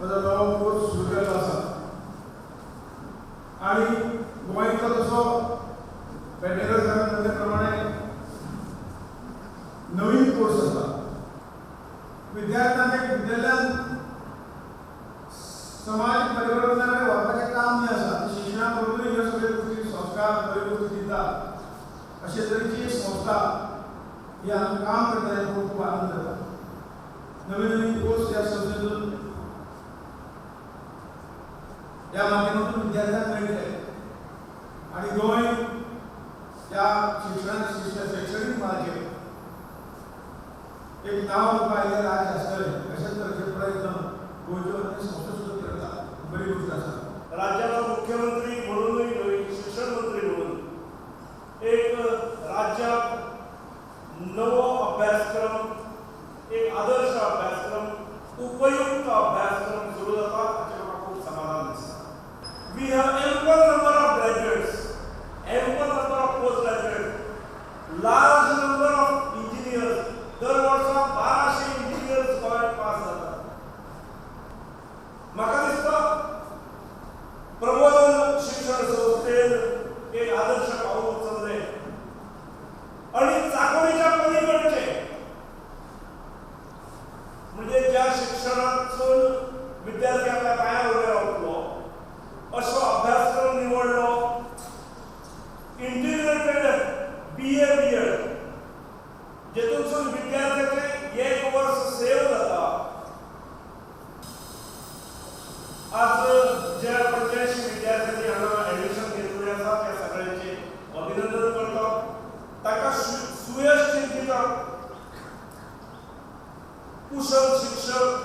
माझा नवा कोर्स सुरू केला असा आणि गोंयचो तसो पेडनेकर सरान सांगल्याप्रमाणे नवीन कोर्स आसा विद्यार्थ्यांक एक विद्यालयात समाज परिवर्तनाकडे वचपाचें काम जें आसा शिक्षणा बरोबर ह्यो सगळ्यो गोष्टी संस्कार बऱ्यो गोष्टी दिता अशे तरेची संस्था ही हांगा काम करता हें खूब आनंद जाता नवीन नवीन कोर्स ह्या संस्थेतून ह्या माध्यमातून विद्यार्थ्यांक मेळटले आणि गोंय ह्या शैक्षणीक मळाचेर एक नांव करपा आयिल्लें राज्य आसतलें अशेच तरेचे प्रयत्न गोंयच्यो अनेक संस्था सुद्दां करता बरी गोष्ट आसा राज्याचा मुख्यमंत्री म्हणूनही न्हय शिक्षण मंत्री म्हणून एक राज्यात नवो अभ्यासक्रम एक आदर्श अभ्यासक्रम उपयुक्त अभ्यासक्रम सुरू जाता हाचेर म्हाका खूब समाधान दिसता we have ample number of graduates ample number of post graduates large number of engineers दर वर्सा 1200 इंजिनियर्स गोंयांत पास जातात म्हाका दिसता प्रबोधन शिक्षण संस्थेन एक आदर्श पाऊल उचललें आणि चाकोरीच्या पलीकडचे म्हणजे ज्या शिक्षणातून विद्यार्थी आपल्या पांयार उबे रावतलो असो अभ्यासक्रम निवडलो इंटिग्रेटेड BA BEd जेतूनसून विद्यार्थ्याचे एक वर्स सेव जाता आज ज्या 85 विद्यार्थ्यांनी हांगा एडमिशन घेतलेले आसा त्या सगळ्यांचे अभिनंदन करता ताका सुयश चिंतिता कुशल शिक्षक